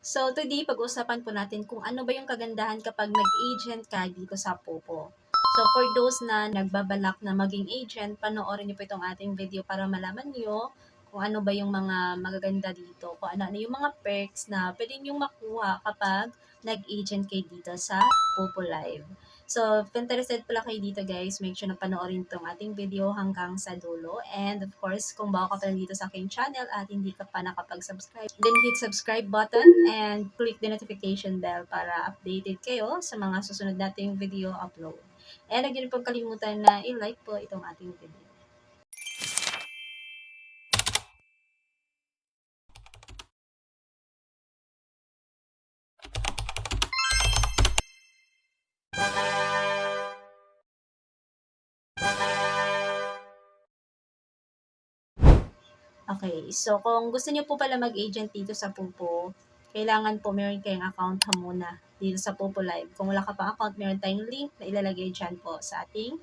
So today, pag-uusapan po natin kung ano ba yung kagandahan kapag nag-agent ka dito sa Popo. So for those na nagbabalak na maging agent, panoorin niyo po itong ating video para malaman niyo kung ano ba yung mga magaganda dito, kung ano yung mga perks na pwede niyong makuha kapag nag-agent kayo dito sa Popo Live. So, if interested pala kayo dito guys, make sure na panoorin tong ating video hanggang sa dulo. And of course, kung bago ka pa dito sa aking channel at hindi ka pa nakapag-subscribe, then hit subscribe button and click the notification bell para updated kayo sa mga susunod nating video upload. And huwag niyo po kalimutan na i-like po itong ating video. Okay, so kung gusto niyo po pala mag-agent dito sa Pupo, kailangan po meron kayong account muna dito sa Pupo Live. Kung wala ka pa account, meron tayong link na ilalagay dyan po sa ating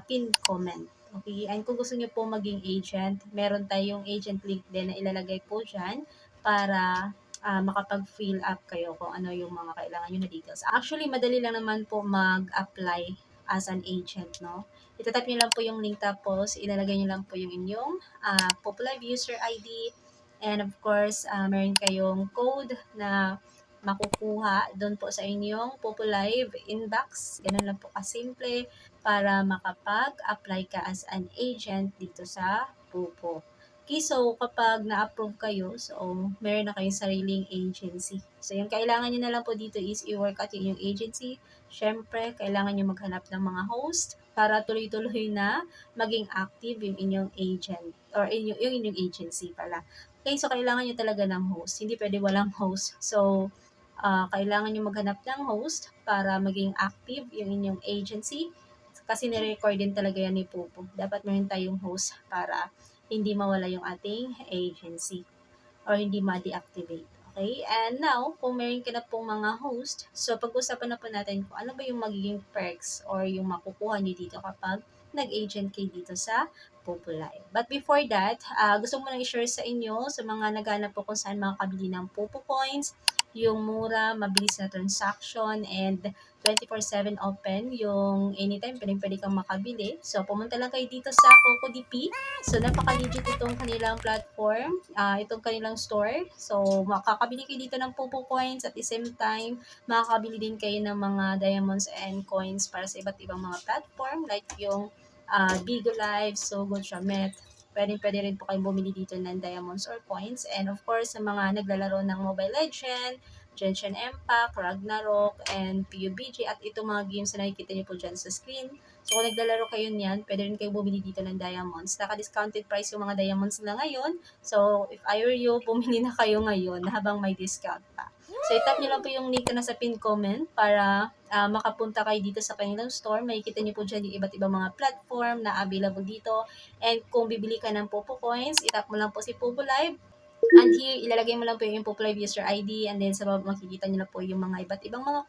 pinned comment. Okay, and kung gusto niyo po maging agent, meron tayong agent link din na ilalagay po dyan para makapag-fill up kayo kung ano yung mga kailangan nyo na details. Actually, madali lang naman po mag-apply as an agent, no? Itatap nyo lang po yung link tapos ilalagay nyo lang po yung inyong Populive user ID, and of course, meron kayong code na makukuha doon po sa inyong Populive inbox. Ganun lang po kasimple para makapag-apply ka as an agent dito sa Pupo. Okay, so kapag na-approve kayo, so meron na kayong sariling agency. So yung kailangan nyo na lang po dito is i-work out yung inyong agency. Syempre, kailangan nyo maghanap ng mga host para tuloy-tuloy na maging active yung inyong agent or yung inyong agency pala. Okay, so kailangan nyo talaga ng host. Hindi pwede walang host. So, kailangan nyo maghanap ng host para maging active yung inyong agency. Kasi nire-record din talaga yan ni Pupo. Dapat meron tayong host para hindi mawala yung ating agency or hindi ma-deactivate. Okay? And now, kung meron ka na pong mga host, so pag-usapan na po natin kung ano ba yung magiging perks or yung makukuha nyo dito kapag nag-agent kayo dito sa Popo Live. But before that, gusto ko muna i-share sa inyo sa mga naghanap po kung saan makakabili ng Popo Coins, yung mura, mabilis na transaction, and 24/7 open, yung anytime pwede kang makabili. So, pumunta lang kayo dito sa CocoDP. So, napaka-legit itong kanilang platform, itong kanilang store. So, makakabili kayo dito ng Popo Coins at the same time, makakabili din kayo ng mga diamonds and coins para sa iba't ibang mga platform like yung Bigo Live, Sogo, Shamet. Pwede rin po kayo bumili dito ng diamonds or coins. And of course, sa mga naglalaro ng Mobile Legend, Genshin Impact, Ragnarok, and PUBG, at itong mga games na nakikita niyo po dyan sa screen. So, kung naglalaro kayo niyan, pwede rin kayo bumili dito ng diamonds. Naka-discounted price yung mga diamonds na ngayon. So, if I were you, bumili na kayo ngayon habang may discount pa. So, itap nyo lang po yung link na nasa pin comment para makapunta kayo dito sa kanilang store. Makikita nyo po dyan yung iba't ibang mga platform na available dito. And kung bibili ka ng Popo Coins, itap mo lang po si Popo Live. And here, ilalagay mo lang po yung Popo Live user ID, and then sa baba makikita nyo na po yung mga iba't ibang mga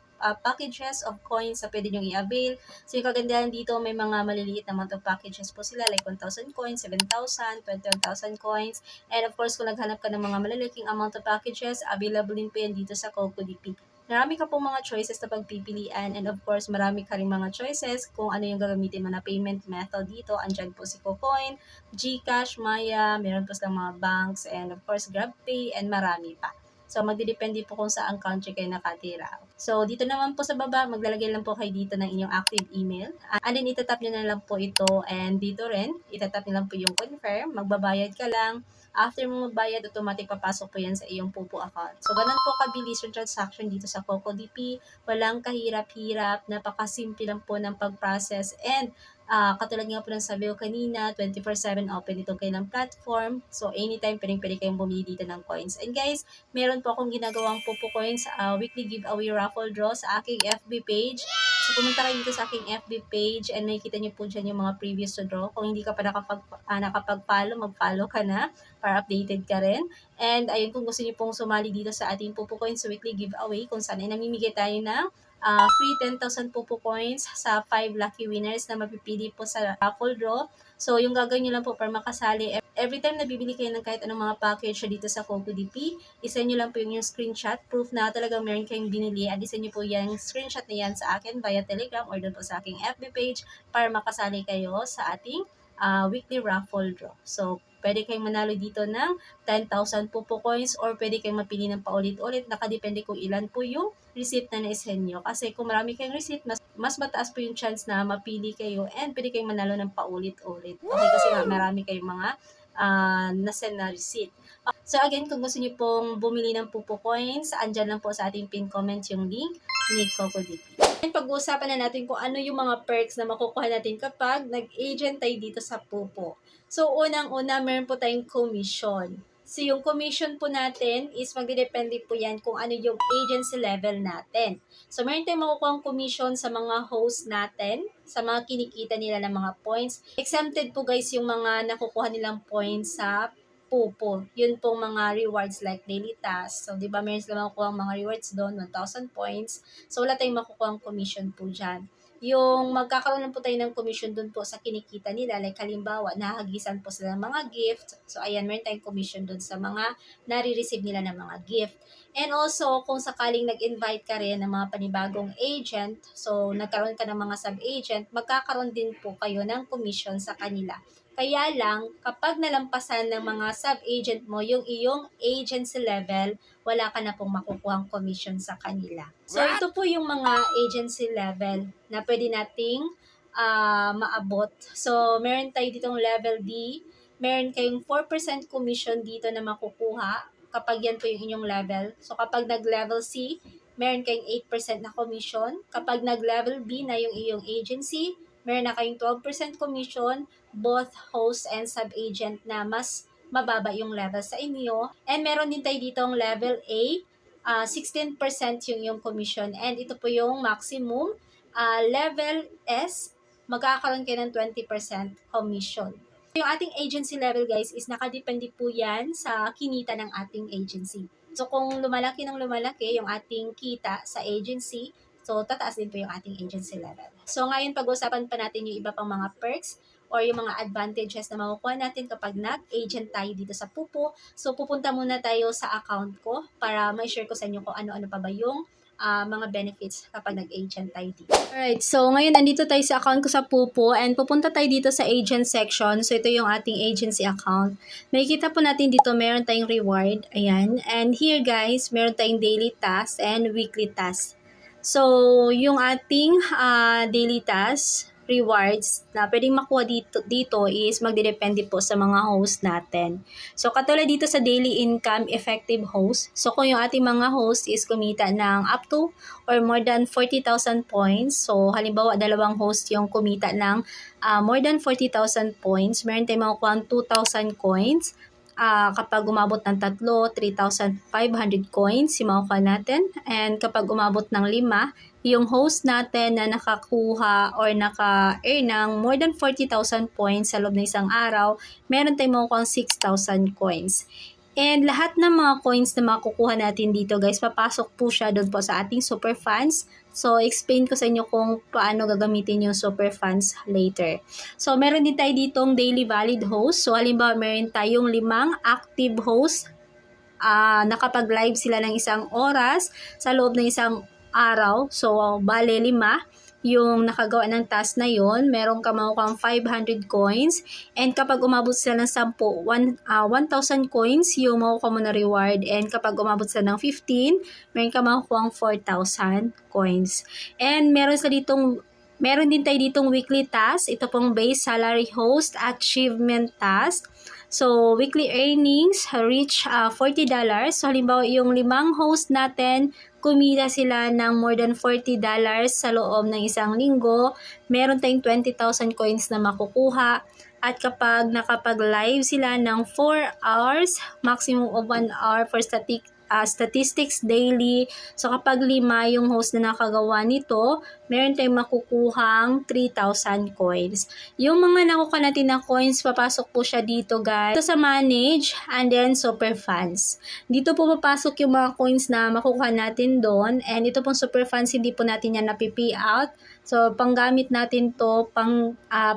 packages of coins na pwede nyo i-avail. So yung kagandahan dito, may mga maliliit na amount of packages po sila like 1,000 coins, 7,000, 21,000 coins. And of course, kung naghanap ka ng mga malalaking amount of packages, available din po yan dito sa CocoDP. Marami ka pong mga choices na pagpipilian, and of course, marami ka rin mga choices kung ano yung gagamitin mo na payment method dito. Andyan po si KuCoin, GCash, Maya, meron po silang mga banks, and of course, GrabPay, and marami pa. So, magdidepende po kung saan country kayo nakatira. So, dito naman po sa baba, maglalagay lang po kayo dito ng inyong active email. And then, itatap nyo na lang po ito, and dito rin, itatap nyo lang po yung confirm. Magbabayad ka lang. After mo magbayad, automatic papasok po yan sa iyong Pupo account. So, ganun po kabilis yung transaction dito sa CocoDP. Walang kahirap-hirap, napakasimple lang po ng pag-process. And katulad nga po ng sabi ko kanina, 24/7 open itong kailang platform. So, anytime pwede kayong bumili dito ng coins. And guys, meron po akong ginagawang Popo Coins weekly giveaway raffle draw sa aking FB page. So, pumunta kayo dito sa aking FB page and makikita niyo po dyan yung mga previous to draw. Kung hindi ka pa nakapag-follow, mag-follow ka na para updated ka rin. And ayun, kung gusto niyo pong sumali dito sa ating Popo Coins weekly giveaway, kung saan ay namimigay tayo ng free 10,000 Pupo coins sa 5 lucky winners na mapipili po sa raffle draw. So, yung gagawin nyo lang po para makasali, every time na bibili kayo ng kahit anong mga package dito sa CocoDP, isa nyo lang po yung screenshot, proof na talagang meron kayong binili, at isa nyo po yung screenshot na yan sa akin via Telegram or doon po sa aking FB page para makasali kayo sa ating weekly raffle draw. So, pwede kayong manalo dito ng 10,000 Pupo coins or pwede kayong mapili ng paulit-ulit. Nakadepende kung ilan po yung receipt na na-send nyo. Kasi kung marami kayong receipt, mas mataas po yung chance na mapili kayo and pwede kayong manalo ng paulit-ulit. Okay, kasi marami kayong mga na-send na receipt. So again, kung gusto niyo pong bumili ng Pupo coins, andyan lang po sa ating pin comment yung link ni CocoDP. And pag-uusapan na natin kung ano yung mga perks na makukuha natin kapag nag-agent tayo dito sa Pupo. So unang-una, meron po tayong commission. So yung commission po natin is magdidepende po yan kung ano yung agency level natin. So meron tayong makukuha commission sa mga host natin, sa mga kinikita nila ng mga points. Exempted po guys yung mga nakukuha nilang points sa Pupo. Yun pong mga rewards like daily tasks. So, di ba, meron sila makukuha mga rewards doon, 1,000 points. So, wala tayong makukuha commission po dyan. Yung magkakaroon lang po tayo ng commission doon po sa kinikita nila. Like, halimbawa, nahagisan po sila ng mga gift. So, ayan, meron tayong commission doon sa mga nare-receive nila ng mga gift. And also, kung sakaling nag-invite ka rin ng mga panibagong agent, so, nagkaroon ka ng mga sub-agent, magkakaroon din po kayo ng commission sa kanila. Kaya lang, kapag nalampasan ng mga sub-agent mo yung iyong agency level, wala ka na pong makukuhang commission sa kanila. So, ito po yung mga agency level na pwede nating maabot. So, meron tayo ditong level D. Meron kayong 4% commission dito na makukuha kapag yan po yung inyong level. So, kapag nag-level C, meron kayong 8% na commission. Kapag nag-level B na yung iyong agency, meron na kayong 12% commission, both host and sub-agent na mas mababa yung level sa inyo. And meron din tayo ditong level A, 16% yung commission. And ito po yung maximum. Level S, magkakaroon kayo ng 20% commission. Yung ating agency level guys is nakadepende po yan sa kinita ng ating agency. So kung lumalaki ng lumalaki yung ating kita sa agency, so tataas din po yung ating agency level. So ngayon pag-usapan pa natin yung iba pang mga perks or yung mga advantages na makukuha natin kapag nag-agent tayo dito sa Pupo. So pupunta muna tayo sa account ko para ma-share ko sa inyo kung ano-ano pa ba yung mga benefits kapag nag-agent tayo dito. Alright, so ngayon nandito tayo sa account ko sa Pupo and pupunta tayo dito sa agent section. So ito yung ating agency account. Makikita po natin dito meron tayong reward. Ayan. And here guys, meron tayong daily task and weekly task. So yung ating daily task rewards na pwedeng makuha dito is magdidepende po sa mga host natin. So, katulad dito sa daily income effective host. So, kung yung ating mga host is kumita ng up to or more than 40,000 points. So, halimbawa, dalawang host yung kumita ng more than 40,000 points. Meron tayong makukuha 2,000 coins. Kapag umabot ng 3, 3,500 coins yung makukuha natin. And kapag umabot ng 5, yung host natin na nakakuha or naka-earn ng more than 40,000 points sa loob ng isang araw, meron tayong makukuha 6,000 coins. And lahat ng mga coins na makukuha natin dito guys, papasok po siya doon po sa ating super funds. So, explain ko sa inyo kung paano gagamitin yung super funds later. So, meron din tayo ditong daily valid host. So, halimbawa, meron tayong 5 active host. Nakapag-live sila ng 1 oras sa loob ng isang araw. So, bale 5 yung nakagawa ng task na yon, meron ka makukuha 500 coins. And kapag umabot sila ng 10, 1,000 coins yung makukuha mo na reward. And kapag umabot sila ng 15, meron ka makukuha 4,000 coins. And meron din tayo ditong weekly task. Ito pong base salary host achievement task. So, weekly earnings reach $40. So, halimbawa, yung 5 host natin, kumita sila ng more than $40 sa loob ng isang linggo. Meron tayong 20,000 coins na makukuha. At kapag nakapag-live sila ng 4 hours, maximum of 1 hour for statistics daily. So, kapag 5 yung host na nakagawa nito, meron tayong makukuhang 3,000 coins. Yung mga nakuha natin na coins, papasok po siya dito guys. Ito sa manage and then super funds. Dito po papasok yung mga coins na makukuha natin doon. And ito pong super funds, hindi po natin yan napipi out. So, panggamit natin to,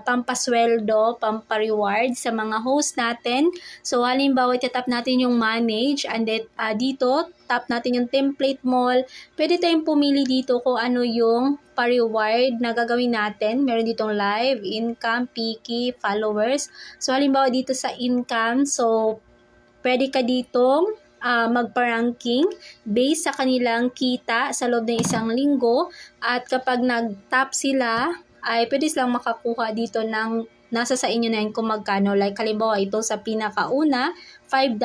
pampasweldo, pampa-reward sa mga host natin. So, halimbawa, itatap natin yung manage and then dito, tap natin yung template mall. Pwede tayong pumili dito kung ano yung pa-reward na gagawin natin. Meron ditong live, income, picky, followers. So, halimbawa dito sa income, so, pwede ka ditong magpa-ranking based sa kanilang kita sa loob ng isang linggo. At kapag nag-top sila, ay pwede silang makakuha dito ng nasa sa inyo na yun kung magkano. Like halimbawa ito sa pinakauna, $5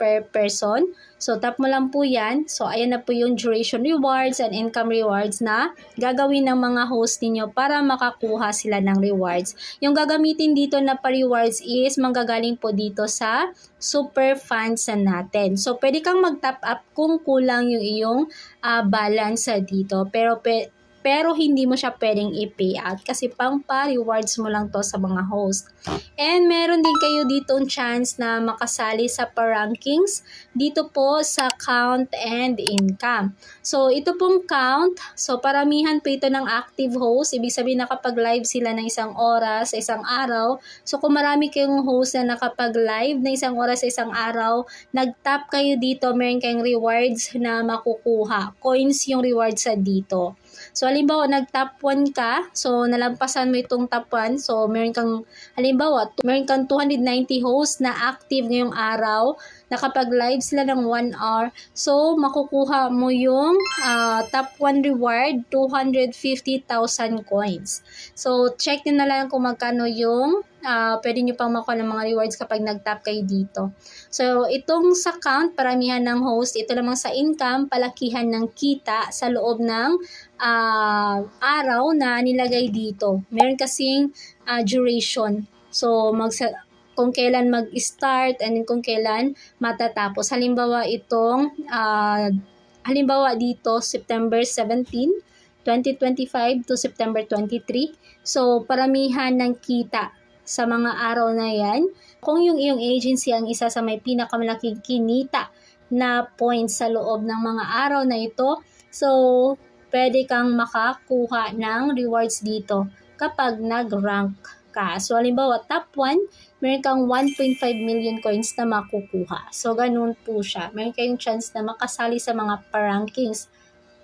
per person. So tap mo lang po yan. So ayan na po yung duration rewards and income rewards na gagawin ng mga host ninyo para makakuha sila ng rewards. Yung gagamitin dito na pa-rewards is manggagaling po dito sa super funds natin. So pwede kang mag-top up kung kulang yung iyong balance dito. Pero hindi mo siya pwedeng i-pay out kasi pang pa-rewards mo lang to sa mga host. And meron din kayo ditong chance na makasali sa pa-rankings dito po sa count and income. So ito pong count, so paramihan po ito ng active host. Ibig sabihin nakapag-live sila ng isang oras sa isang araw. So kung marami kayong host na nakapag-live na isang oras sa isang araw, nag-tap kayo dito, meron kayong rewards na makukuha. Coins yung rewards sa dito. So, halimbawa, nag-top 1 ka, so, nalampasan mo itong top 1, so, meron kang 290 hosts na active ngayong araw, nakapag-live sila ng 1 hour, so, makukuha mo yung top 1 reward, 250,000 coins. So, check nyo na lang kung magkano yung pwede nyo pang makuha ng mga rewards kapag nag-tap kayo dito. So, itong sa count, paramihan ng host, ito lamang sa income, palakihan ng kita sa loob ng araw na nilagay dito. Meron kasing duration. So, kung kailan mag-start and kung kailan matatapos. Halimbawa dito, September 17, 2025 to September 23. So, paramihan ng kita sa mga araw na yan. Kung yung iyong agency ang isa sa may pinakamalaking kinita na points sa loob ng mga araw na ito, so, pwede kang makakuha ng rewards dito kapag nag-rank ka. So, halimbawa, top 1, meron kang 1.5 million coins na makukuha. So, ganun po siya. Meron kayong chance na makasali sa mga pa-rankings.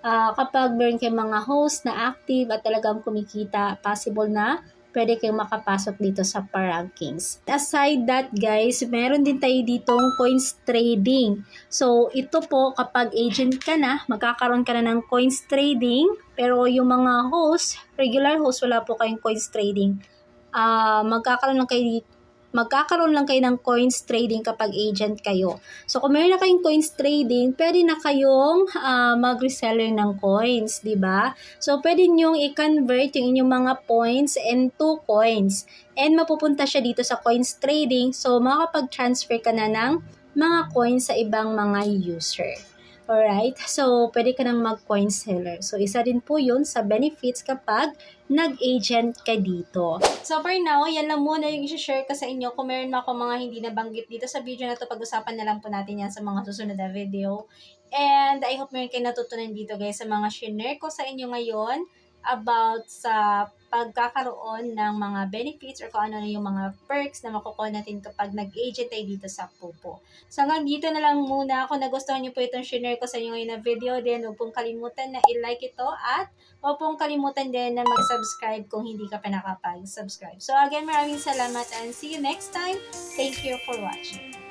Kapag meron kayong mga host na active at talagang kumikita, possible na pwede kayong makapasok dito sa pa-rankings. Aside that guys, meron din tayo ditong coins trading. So, ito po kapag agent ka na, magkakaroon ka na ng coins trading. Pero yung mga host, regular host, wala po kayong coins trading. Magkakaroon lang kayo ng coins trading kapag agent kayo. So, kung meron na kayong coins trading, pwede na kayong mag-reseller ng coins, di ba? So, pwede nyong i-convert yung inyong mga points into coins. And mapupunta siya dito sa coins trading. So, makakapag-transfer ka na ng mga coins sa ibang mga user. Alright? So, pwede ka nang mag-coin seller. So, isa din po yun sa benefits kapag nag-agent ka dito. So, for now, yan lang muna yung i-share ko sa inyo. Kung meron ako mga hindi nabanggit dito sa video na to, pag-usapan na lang po natin yan sa mga susunod na video. And I hope meron kayo natutunan dito guys sa mga share ko sa inyo ngayon about sa pagkakaroon ng mga benefits or kung ano na yung mga perks na makukuha natin kapag nag-agent tayo dito sa Pupo. So hanggang dito na lang muna. Kung nagustuhan niyo po itong share ko sa inyo ngayon na video, then huwag pong kalimutan na i-like ito at huwag pong kalimutan din na mag-subscribe kung hindi ka pa nakapag-subscribe. So again, maraming salamat and see you next time. Thank you for watching.